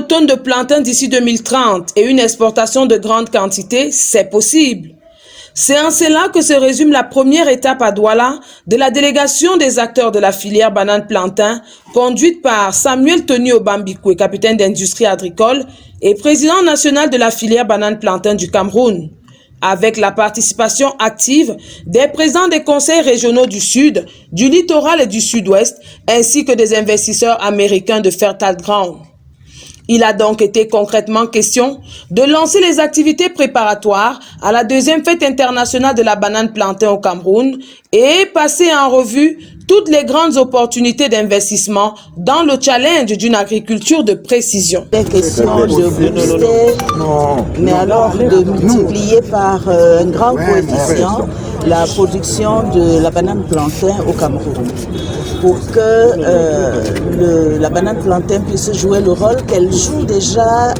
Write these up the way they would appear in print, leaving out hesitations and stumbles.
de tonnes de plantain d'ici 2030 et une exportation de grande quantité, c'est possible. C'est en cela que se résume la première étape à Douala de la délégation des acteurs de la filière banane-plantain, conduite par Samuel Tony Obambikwe, capitaine d'industrie agricole et président national de la filière banane-plantain du Cameroun, avec la participation active des présidents des conseils régionaux du Sud, du littoral et du Sud-Ouest, ainsi que des investisseurs américains de Fertile Ground. Il a donc été concrètement question de lancer les activités préparatoires à la deuxième fête internationale de la banane plantain au Cameroun et passer en revue toutes les grandes opportunités d'investissement dans le challenge d'une agriculture de précision. Les questions de booster, mais alors de multiplier par un grand coefficient la production de la banane plantain au Cameroun, pour que la banane plantain puisse jouer le rôle qu'elle joue déjà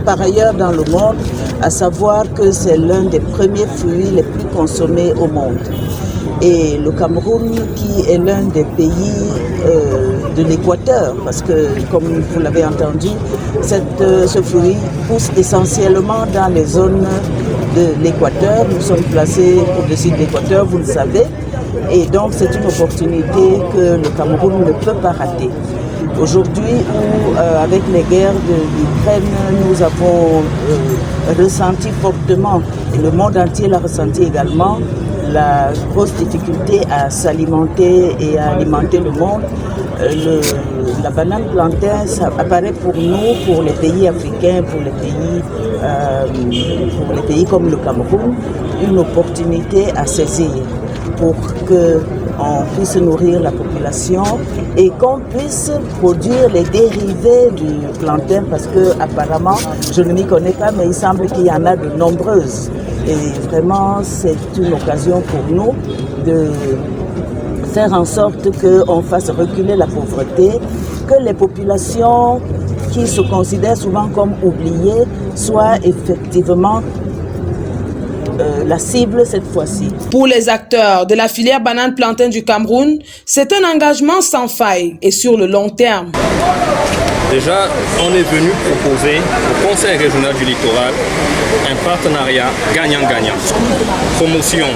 par ailleurs dans le monde, à savoir que c'est l'un des premiers fruits les plus consommés au monde. Et le Cameroun, qui est l'un des pays de l'équateur, parce que, comme vous l'avez entendu, ce fruit pousse essentiellement dans les zones de l'équateur. Nous sommes placés au-dessus de l'équateur, vous le savez. Et donc, c'est une opportunité que le Cameroun ne peut pas rater. Aujourd'hui, avec les guerres de l'Ukraine, nous avons ressenti fortement, et le monde entier l'a ressenti également, la grosse difficulté à s'alimenter et à alimenter le monde. La banane plantain, ça apparaît pour nous, pour les pays africains, pour les pays comme le Cameroun, une opportunité à saisir pour qu'on puisse nourrir la population et qu'on puisse produire les dérivés du plantain, parce que apparemment, je ne m'y connais pas, mais il semble qu'il y en a de nombreuses. Et vraiment, c'est une occasion pour nous de faire en sorte qu'on fasse reculer la pauvreté, que les populations qui se considèrent souvent comme oubliées soient effectivement la cible cette fois-ci. Pour les acteurs de la filière banane-plantain du Cameroun, c'est un engagement sans faille et sur le long terme. Déjà, on est venu proposer au Conseil régional du littoral un partenariat gagnant-gagnant. Promotion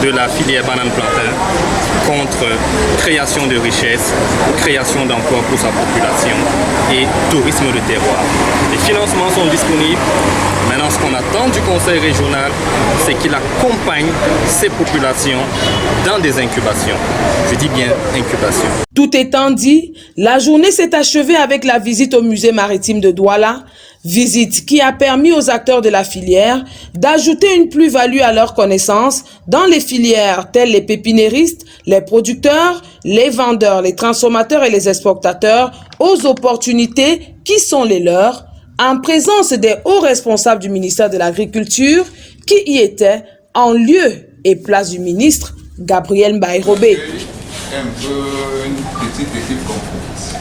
de la filière banane-plantain contre création de richesses, création d'emplois pour sa population et tourisme de terroir. Les financements sont disponibles. Maintenant, ce qu'on attend du Conseil régional, c'est qu'il accompagne ces populations dans des incubations. Je dis bien incubations. Tout étant dit, la journée s'est achevée avec la visite au musée maritime de Douala, visite qui a permis aux acteurs de la filière d'ajouter une plus-value à leurs connaissances dans les filières telles les pépinéristes, les producteurs, les vendeurs, les transformateurs et les exportateurs aux opportunités qui sont les leurs, en présence des hauts responsables du ministère de l'Agriculture qui y étaient en lieu et place du ministre Gabriel Mbaye-Robé. Un peu une petite équipe compromise.